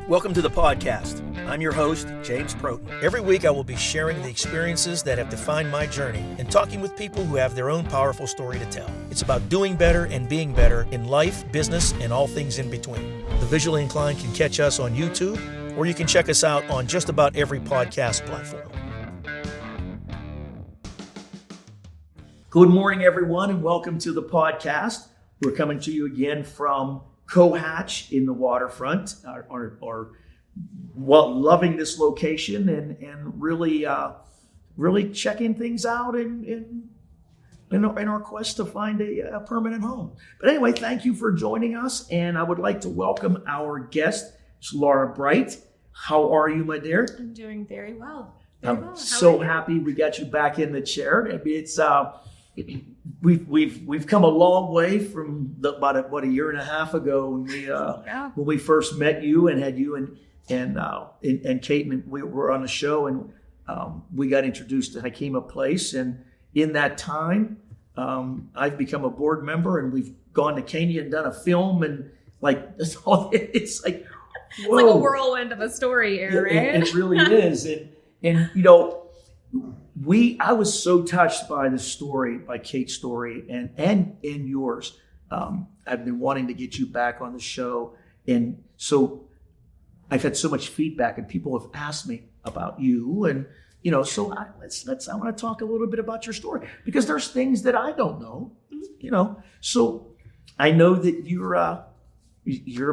Welcome to the podcast. I'm your host, James Protin. Every week I will be sharing the experiences that have defined my journey and talking with people who have their own powerful story to tell. It's about doing better and being better in life, business, and all things in between. The visually inclined can catch us on YouTube, or you can check us out on just about every podcast platform. Good morning, everyone, and welcome to the podcast. We're coming to you again from Cohatch in the waterfront, loving this location and really checking things out in our quest to find a permanent home. But anyway, thank you for joining us, and I would like to welcome our guest, Laura Bright. How are you, my dear? I'm doing very well. I'm so happy we got you back in the chair. I mean, it's we've come a long way from about a year and a half ago when we first met you and had you and Kate, and we were on the show, and we got introduced to Hekima Place, and in that time I've become a board member, and we've gone to Kenya and done a film, and it's like it's like a whirlwind of a story here, right? It really is, and I was so touched by the story, by Kate's story, and yours. I've been wanting to get you back on the show, and so I've had so much feedback, and people have asked me about you, and so I want to talk a little bit about your story, because there's things that I don't know, So I know that you're a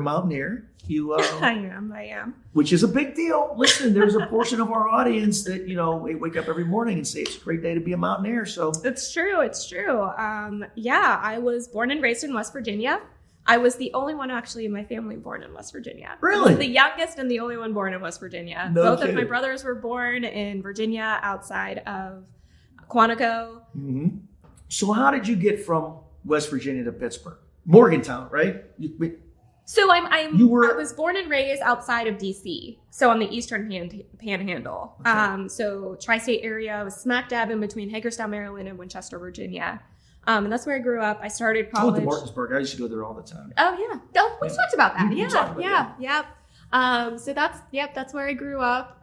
mountaineer. I am. Which is a big deal. Listen, there's a portion of our audience that, they wake up every morning and say it's a great day to be a mountaineer. So It's true. I was born and raised in West Virginia. I was the only one actually in my family born in West Virginia. Really? I was the youngest and the only one born in West Virginia. No Both kidding. of my brothers were born in Virginia outside of Quantico. Mm-hmm. So how did you get from West Virginia to Pittsburgh? Morgantown, right? So I was born and raised outside of DC, so on the eastern panhandle. Okay. So tri-state area. I was smack dab in between Hagerstown, Maryland, and Winchester, Virginia. And that's where I grew up. I started college. I went to Martinsburg. I used to go there all the time. Oh yeah. Oh, we talked about that. Yeah. So that's where I grew up.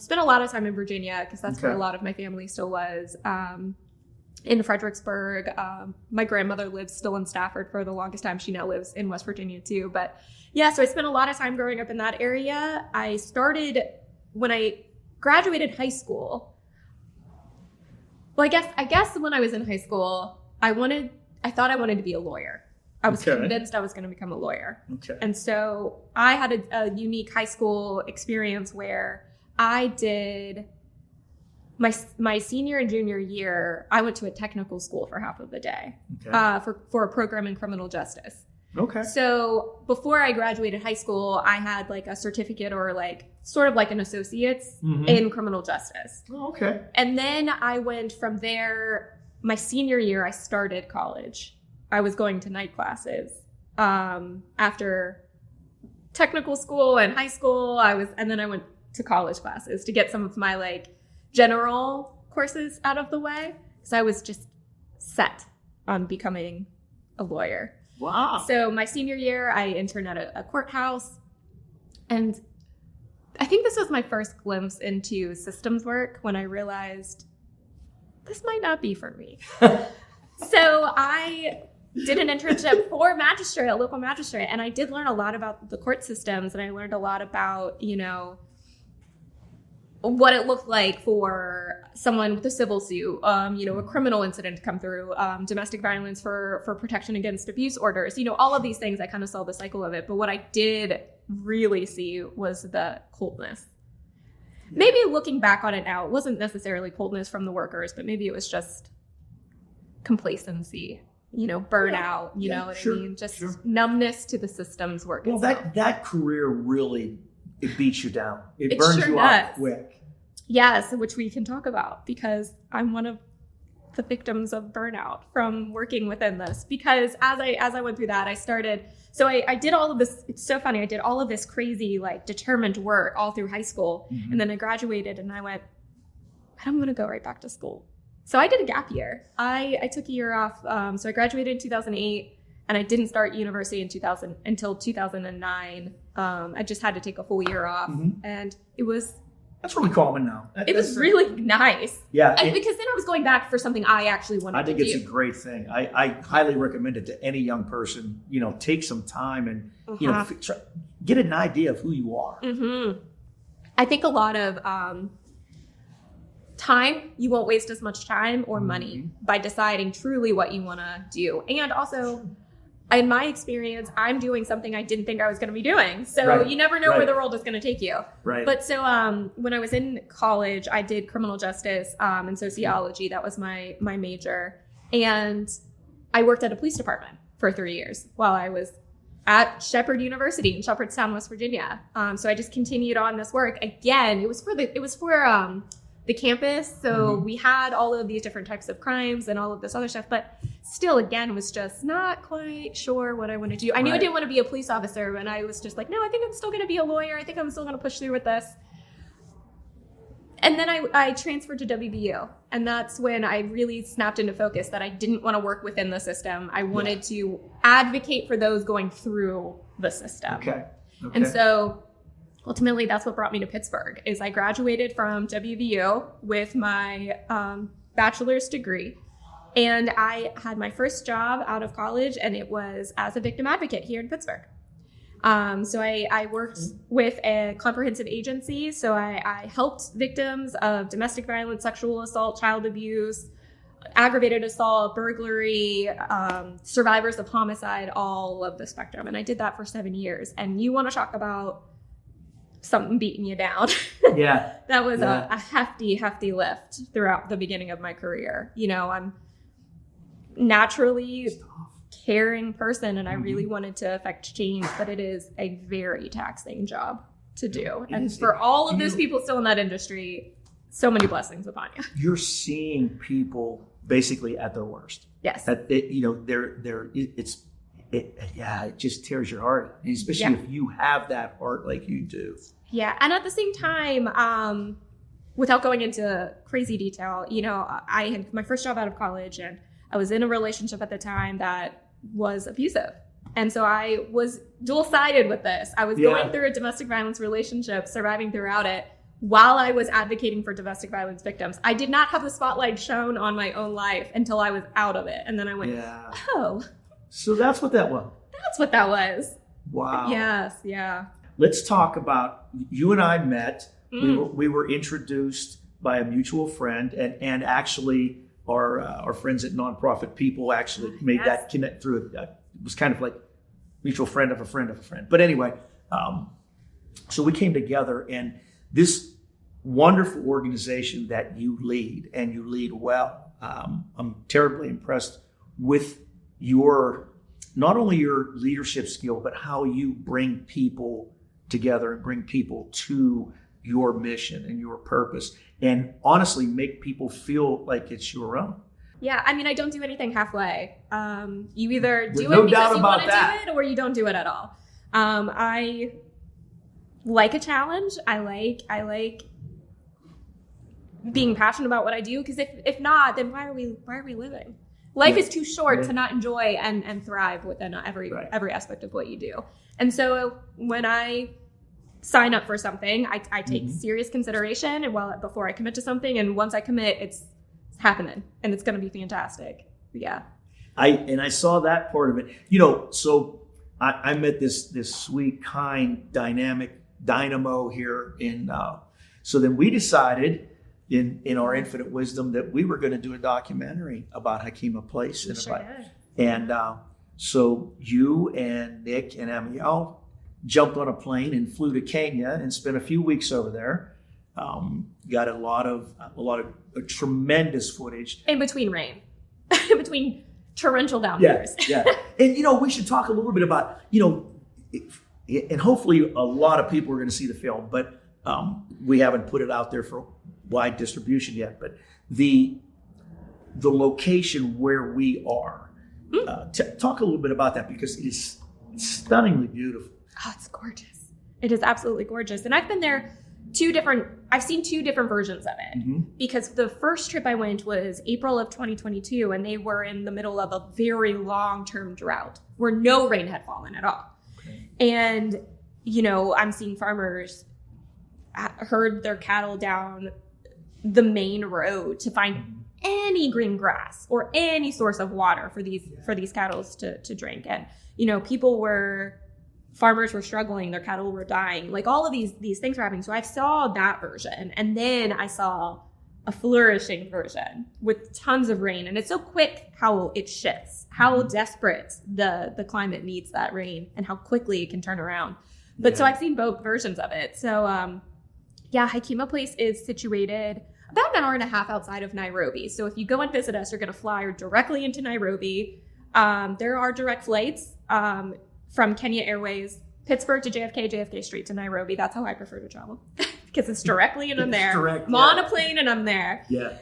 Spent a lot of time in Virginia because that's where a lot of my family still was. In Fredericksburg. My grandmother lives still in Stafford for the longest time. She now lives in West Virginia too. But yeah, so I spent a lot of time growing up in that area. I started when I graduated high school. Well, I guess when I was in high school, I thought I wanted to be a lawyer. I was convinced I was going to become a lawyer. Okay. And so I had a unique high school experience where I did my senior and junior year, I went to a technical school for half of the day for a program in criminal justice. Okay. So before I graduated high school, I had a certificate or sort of like an associate's in criminal justice. Oh, okay. And then I went from there. My senior year, I started college. I was going to night classes after technical school and high school. And then I went to college classes to get some of my general courses out of the way, because I was just set on becoming a lawyer. Wow. So my senior year, I interned at a courthouse, and I think this was my first glimpse into systems work when I realized this might not be for me. So I did an internship for a local magistrate, and I did learn a lot about the court systems, and I learned a lot about, what it looked like for someone with a civil suit, a criminal incident to come through, domestic violence for protection against abuse orders, all of these things. I kind of saw the cycle of it. But what I did really see was the coldness. Maybe looking back on it now, it wasn't necessarily coldness from the workers, but maybe it was just complacency, burnout, you know what I mean? Just numbness to the systems work. Well, itself. that career really, it beats you down. It burns you out quick. Yes, which we can talk about, because I'm one of the victims of burnout from working within this. Because as I went through that, I did all of this. It's so funny. I did all of this crazy, determined work all through high school. Mm-hmm. And then I graduated and I went, I'm going to go right back to school. So I did a gap year. I took a year off. So I graduated in 2008. And I didn't start university until 2009. I just had to take a full year off, and it was. That's really common now. It was really nice. Yeah. Because then I was going back for something I actually wanted to do. I think it's a great thing. I highly recommend it to any young person. Take some time and, get an idea of who you are. I think a lot of time, you won't waste as much time or money by deciding truly what you want to do. And also, in my experience, I'm doing something I didn't think I was going to be doing. So you never know where the world is going to take you. Right. But so when I was in college, I did criminal justice and sociology. That was my major. And I worked at a police department for 3 years while I was at Shepherd University in Shepherdstown, West Virginia. So I just continued on this work. Again, it was for the campus. So we had all of these different types of crimes and all of this other stuff, but still, again, was just not quite sure what I wanted to do. I knew I didn't want to be a police officer, and I was just like, no, I think I'm still going to be a lawyer. I think I'm still going to push through with this. And then I transferred to WVU, and that's when I really snapped into focus that I didn't want to work within the system. I wanted to advocate for those going through the system. Okay. And so ultimately, that's what brought me to Pittsburgh. Is I graduated from WVU with my bachelor's degree, and I had my first job out of college, and it was as a victim advocate here in Pittsburgh. So I worked with a comprehensive agency. So I helped victims of domestic violence, sexual assault, child abuse, aggravated assault, burglary, survivors of homicide, all of the spectrum. And I did that for 7 years. And you want to talk about something beating you down. Yeah. That was a hefty lift throughout the beginning of my career. I'm naturally caring person, and I really wanted to affect change, but it is a very taxing job to do. And for all of those people still in that industry, so many blessings upon you. You're seeing people basically at their worst. Yes. It just tears your heart, and especially if you have that heart like you do. Yeah. And at the same time, without going into crazy detail, I had my first job out of college, and I was in a relationship at the time that was abusive. And so I was dual-sided with this. I was going through a domestic violence relationship, surviving throughout it, while I was advocating for domestic violence victims. I did not have the spotlight shown on my own life until I was out of it. And then I went, oh. So that's what that was. That's what that was. Wow. Yes, yeah. Let's talk about, you and I met. We were introduced by a mutual friend, and actually our friends at Nonprofit People actually made that connect through it. It was kind of like mutual friend of a friend of a friend. But anyway, so we came together, and this wonderful organization that you lead, and you lead well. I'm terribly impressed with not only your leadership skill, but how you bring people together and bring people to your mission and your purpose, and honestly make people feel like it's your own. Yeah, I mean, I don't do anything halfway. You either do no it because you want to that. do it, or you don't do it at all. I like a challenge. I like being passionate about what I do, because if not, then why are we living? Life is too short to not enjoy and thrive within every aspect of what you do. And so when I sign up for something, I take serious consideration before I commit to something. And once I commit, it's happening, and it's going to be fantastic. Yeah. I saw that part of it. So I met this sweet, kind, dynamic dynamo here so then we decided in our infinite wisdom that we were going to do a documentary about Hekima Place. And so you and Nick and Amiel jumped on a plane and flew to Kenya and spent a few weeks over there. Got a lot of tremendous footage in between rain, in between torrential downpours. Yeah. And we should talk a little bit about and hopefully a lot of people are going to see the film, but we haven't put it out there for wide distribution yet. But the location where we are, talk a little bit about that, because it is stunningly beautiful. Oh, it's gorgeous. It is absolutely gorgeous. And I've been there I've seen two different versions of it, because the first trip I went was April of 2022, and they were in the middle of a very long-term drought where no rain had fallen at all. Okay. And, I'm seeing farmers herd their cattle down the main road to find any green grass or any source of water for these cattle to drink. And, farmers were struggling, their cattle were dying, like all of these things were happening. So I saw that version, and then I saw a flourishing version with tons of rain. And it's so quick how it shifts, how desperate the climate needs that rain, and how quickly it can turn around. But so I've seen both versions of it. So Hekima Place is situated about an hour and a half outside of Nairobi. So if you go and visit us, you're going to fly directly into Nairobi. There are direct flights from Kenya Airways, Pittsburgh to JFK, JFK straight to Nairobi. That's how I prefer to travel, because it's directly and I'm there. I'm on a plane and I'm there. Yeah.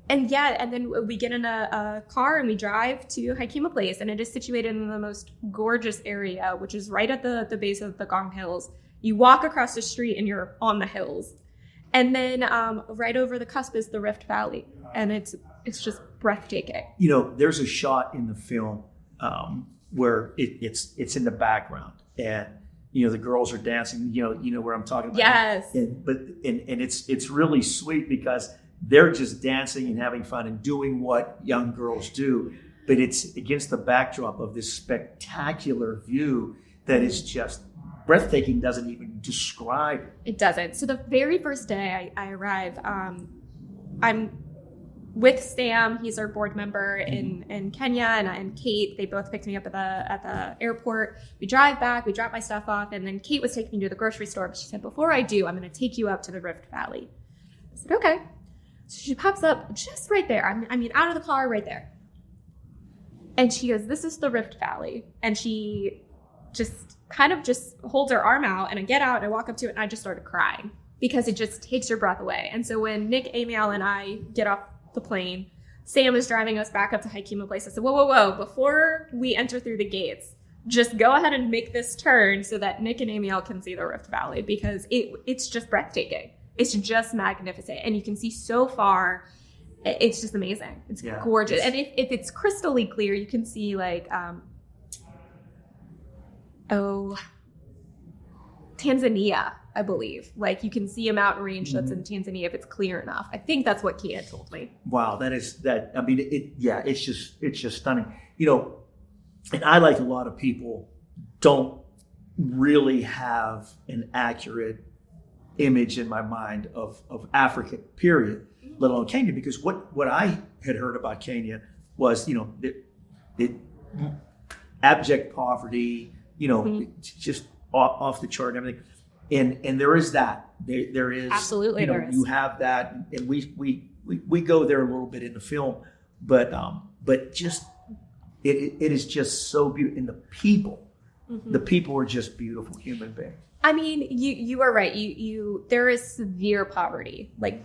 And then we get in a car and we drive to Hekima Place, and it is situated in the most gorgeous area, which is right at the base of the Gong Hills. You walk across the street and you're on the hills. And then right over the cusp is the Rift Valley, and it's just breathtaking. There's a shot in the film where it's in the background, and the girls are dancing. You know where I'm talking about. Yes. And it's really sweet because they're just dancing and having fun and doing what young girls do, but it's against the backdrop of this spectacular view that is just breathtaking. Doesn't even describe it. It doesn't. So the very first day I arrive, I'm with Sam. He's our board member in Kenya, and Kate. They both picked me up at the airport. We drive back. We drop my stuff off, and then Kate was taking me to the grocery store. But she said, "Before I do, I'm going to take you up to the Rift Valley." I said, "Okay." So she pops up just right there. I mean, out of the car, right there. And she goes, "This is the Rift Valley," and she just holds her arm out, and I get out and I walk up to it, and I just started crying because it just takes your breath away. And so when Nick, Amiel, and I get off the plane, Sam is driving us back up to Hekima Place. I said, whoa, before we enter through the gates, just go ahead and make this turn so that Nick and Amiel can see the Rift Valley, because it's just breathtaking. It's just magnificent, and you can see so far. It's just amazing. It's gorgeous. And if it's crystally clear, you can see like Tanzania, I believe. Like you can see a mountain range that's in Tanzania if it's clear enough. I think that's what Kate had told me. Wow, I mean, it's just stunning. And I, like a lot of people, don't really have an accurate image in my mind of Africa, period, let alone Kenya, because what I had heard about Kenya was, the abject poverty, just off the chart and everything. And there is that. There is absolutely there is. You have that, and we go there a little bit in the film, but just it is just so beautiful, and the people are just beautiful human beings. I mean, you are right. You there is severe poverty. Like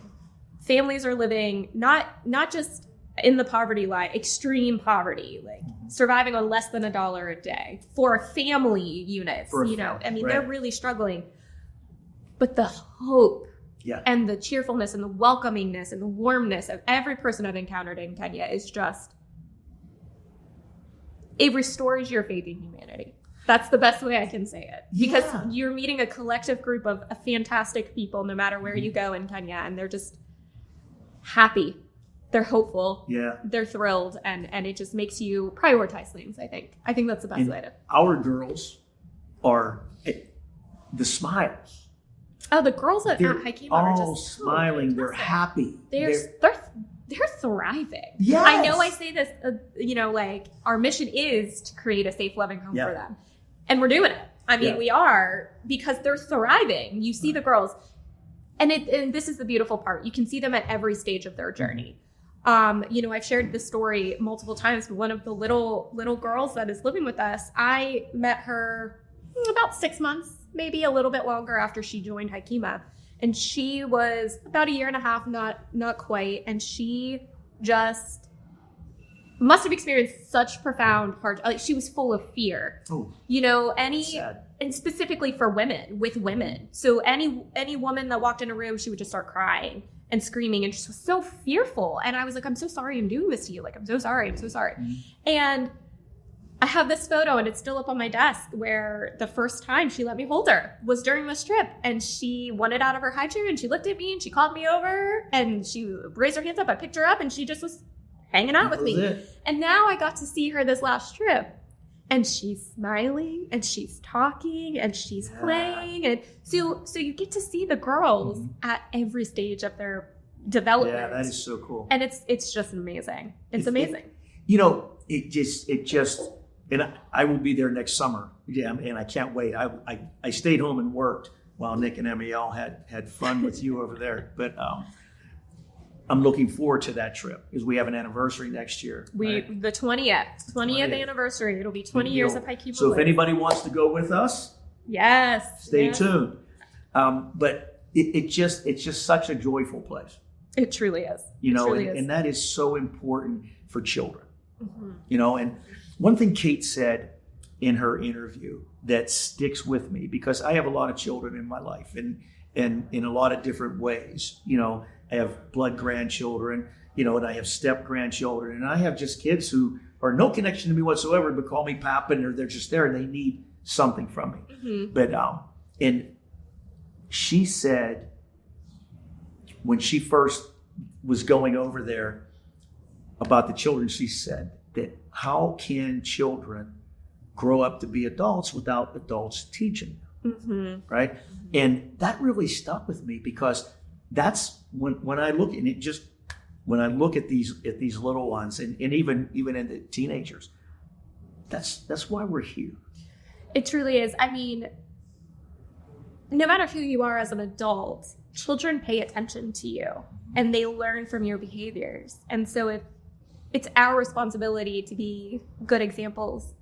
families are living not just in the poverty line, extreme poverty, like surviving on less than $1 a day for family units. They're really struggling. But the hope and the cheerfulness and the welcomingness and the warmness of every person I've encountered in Kenya is just, it restores your faith in humanity. That's the best way I can say it. Because you're meeting a collective group of fantastic people no matter where you go in Kenya, and they're just happy. They're hopeful. Yeah. They're thrilled, and it just makes you prioritize things, I think. I think that's the best way to. Our girls are the smiles. Oh, the girls at Hekima are just smiling. They're happy. They're thriving. Yes. I know I say this, like our mission is to create a safe, loving home for them. And we're doing it. I mean, we are, because they're thriving. You see the girls. And this is the beautiful part. You can see them at every stage of their journey. I've shared this story multiple times, but one of the little girls that is living with us, I met her about 6 months, maybe a little bit longer after she joined Hekima. And she was about 1.5 years, not quite. And she just must have experienced such profound hard, like she was full of fear. Oh, you know, sad. and specifically for women, with women. So any woman that walked in a room, she would just start crying and screaming and just was so fearful. And I was like, I'm so sorry I'm doing this to you. Like, I'm so sorry. Mm-hmm. And I have this photo, and it's still up on my desk, where the first time she let me hold her was during this trip. And she wanted out of her high chair, and she looked at me, and she called me over, and she raised her hands up. I picked her up, and she just was hanging out with me. And now I got to see her this last trip, and she's smiling, and she's talking, and she's playing. And so you get to see the girls at every stage of their development. Yeah, that is so cool. And it's just amazing. It's amazing. It just, and I will be there next summer. Yeah, and I can't wait. I stayed home and worked while Nick and Emiel had fun with you over there. But I'm looking forward to that trip because we have an anniversary next year. The 20th anniversary. It'll be 20 years of Hekima Place. So if anybody wants to go with us, stay tuned. But it's just such a joyful place. It truly is. And that is so important for children. Mm-hmm. And one thing Kate said in her interview that sticks with me, because I have a lot of children in my life and in a lot of different ways. I have blood grandchildren, and I have step grandchildren, and I have just kids who are no connection to me whatsoever, but call me Papa, and they're just there and they need something from me. Mm-hmm. But and she said when she first was going over there about the children, she said that how can children grow up to be adults without adults teaching them, mm-hmm. right? And that really stuck with me because that's when I look, and it just when I look at these little ones and even in the teenagers, that's why we're here. It truly is. I mean, no matter who you are as an adult, children pay attention to you and they learn from your behaviors. And so it's our responsibility to be good examples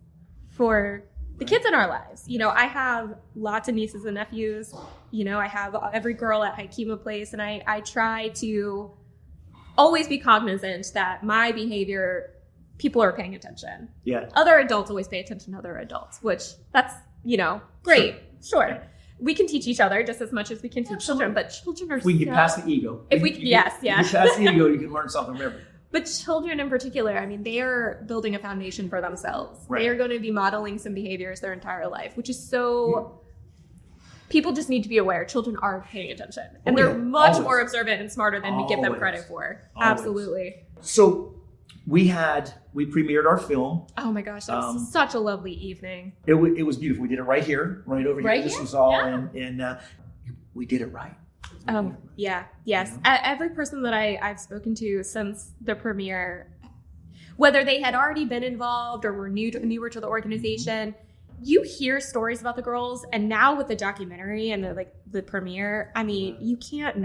for the kids in our lives. I have lots of nieces and nephews. I have every girl at Hekima Place, and I try to always be cognizant that my behavior, people are paying attention. Yeah. Other adults always pay attention to other adults, which that's, great. Sure. We can teach each other just as much as we can teach children, but children are we can get past the ego. If we can get past the ego, you can learn something from everything. But children in particular, I mean, they are building a foundation for themselves. Right. They are going to be modeling some behaviors their entire life, which is so... People just need to be aware. Children are paying attention. And they're much more observant and smarter than we give them credit for. Always. Absolutely. So we premiered our film. Oh my gosh, that was such a lovely evening. It was beautiful. We did it right here, right over here. This was all in we did it right. Yes. Every person that I've spoken to since the premiere, whether they had already been involved or were newer to the organization, you hear stories about the girls, and now with the documentary and the premiere, I mean, you can't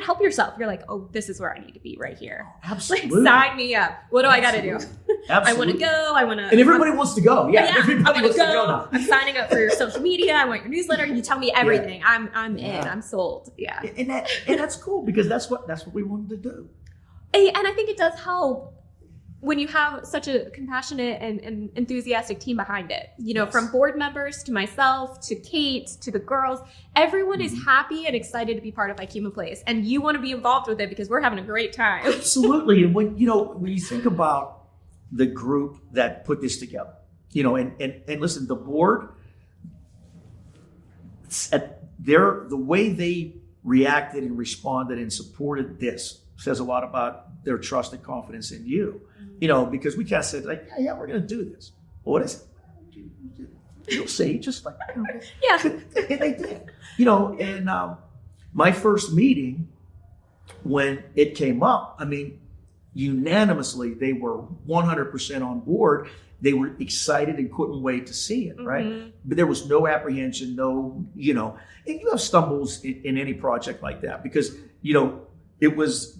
help yourself. You're like, oh, this is where I need to be right here. Absolutely. Sign me up. What do I got to do? Absolutely. I want to go. And everybody wants to go. Yeah. Everybody I want wants to to go now. I'm signing up for your social media. I want your newsletter. You tell me everything. Yeah. I'm in. I'm sold. Yeah. And that's cool because that's what we wanted to do. And I think it does help when you have such a compassionate and enthusiastic team behind it, from board members to myself, to Kate, to the girls, everyone is happy and excited to be part of Hekima Place. And you want to be involved with it because we're having a great time. Absolutely. And when you think about the group that put this together, and listen, the board, the way they reacted and responded and supported this says a lot about their trust and confidence in you. Because we kind of said, yeah, we're going to do this. Well, what is it? You'll see, just like, yeah. And they did. And my first meeting, when it came up, I mean, unanimously, they were 100% on board. They were excited and couldn't wait to see it, right? But there was no apprehension, and you have stumbles in any project like that because, it was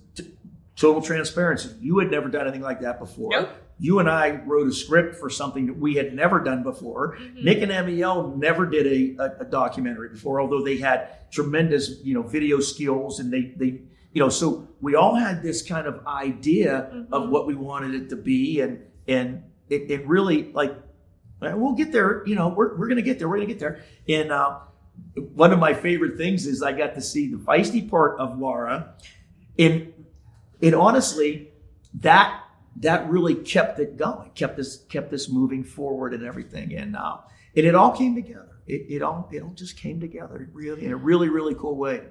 total transparency. You had never done anything like that before. Nope. You and I wrote a script for something that we had never done before. Mm-hmm. Nick and Emiel never did a documentary before, although they had tremendous, video skills and they so we all had this kind of idea of what we wanted it to be, and it really, like, we'll get there. We're gonna get there. We're gonna get there. And one of my favorite things is I got to see the feisty part of Laura, and honestly, that really kept it going, kept us moving forward and everything, and it all came together. It all just came together really in a really, really cool way.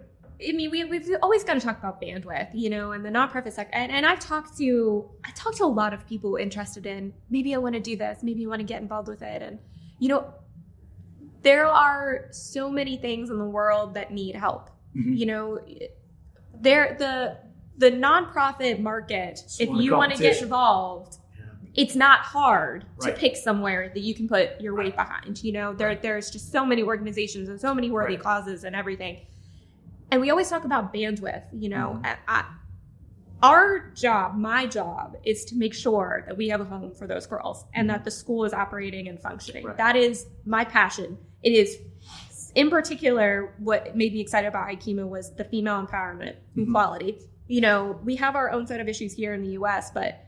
I mean, we've always got to talk about bandwidth, and the nonprofit sector. And I've talked to a lot of people interested in, maybe I want to do this, maybe I want to get involved with it. And, there are so many things in the world that need help. The nonprofit market, if you want to get involved, it's not hard to pick somewhere that you can put your weight behind. There's just so many organizations and so many worthy causes and everything. And we always talk about bandwidth. Our job, my job, is to make sure that we have a home for those girls and that the school is operating and functioning. Right. That is my passion. It is, in particular, what made me excited about Hekima was the female empowerment and equality. We have our own set of issues here in the U.S., but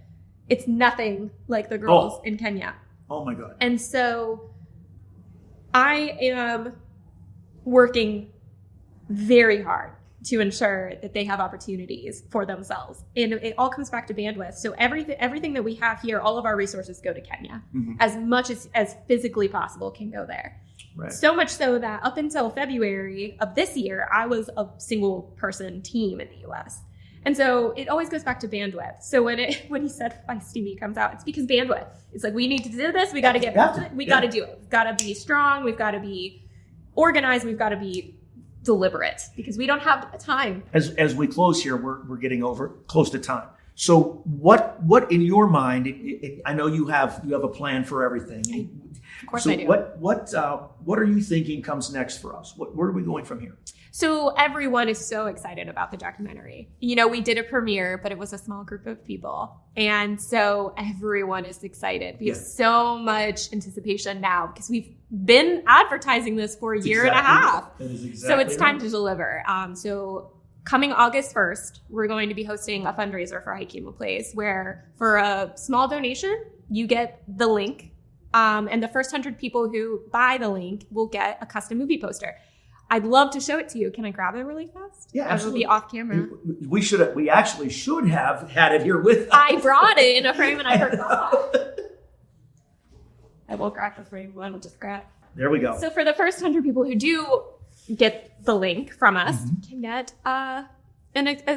it's nothing like the girls in Kenya. Oh, my God. And so I am working very hard to ensure that they have opportunities for themselves. And it all comes back to bandwidth. So everything that we have here, all of our resources go to Kenya. As much as physically possible can go there. Right. So much so that up until February of this year, I was a single person team in the US. And so it always goes back to bandwidth. So when he said feisty me comes out, it's because bandwidth. It's like, we need to do this. We got to get past it. We got to do it. We've got to be strong. We've got to be organized. We've got to be deliberate, because we don't have time. As we close here, we're getting close to time. So what in your mind? I know you have a plan for everything. Of course, so I do. What are you thinking comes next for us? Where are we going from here? So everyone is so excited about the documentary. We did a premiere, but it was a small group of people. And so everyone is excited. We have so much anticipation now because we've been advertising this for a year and a half. That is exactly so it's time to deliver. So coming August 1st, we're going to be hosting a fundraiser for Hekima Place, where for a small donation, you get the link. And the first 100 people who buy the link will get a custom movie poster. I'd love to show it to you. Can I grab it really fast? Yeah, absolutely. It'll be off camera. We actually should have had it here with us. I brought it in a frame and I forgot. I won't crack the frame. One will just crack. There we go. So for the first 100 people who do get the link from us, can get a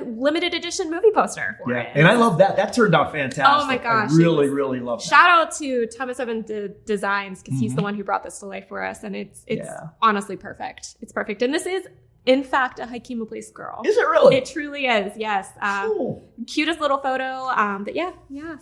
limited edition movie poster for it. And I love that. That turned out fantastic. Oh my gosh. I really, really love that. Shout out to Thomas Evan Designs, because he's the one who brought this to life for us. And it's honestly perfect. It's perfect. And this is, in fact, a Hekima Place girl. Is it really? It truly is, yes. Cool. Cutest little photo. But yeah.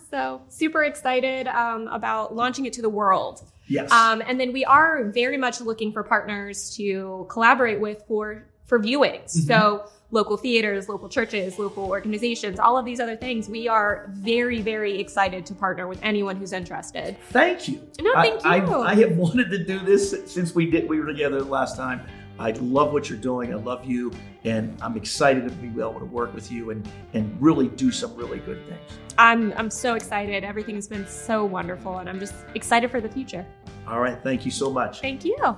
So super excited about launching it to the world. Yes. And then we are very much looking for partners to collaborate with for viewings. So local theaters, local churches, local organizations, all of these other things. We are very, very excited to partner with anyone who's interested. Thank you. No, thank you. I have wanted to do this since we were together the last time. I love what you're doing. I love you. And I'm excited to be able to work with you and really do some really good things. I'm so excited. Everything's been so wonderful. And I'm just excited for the future. All right. Thank you so much. Thank you.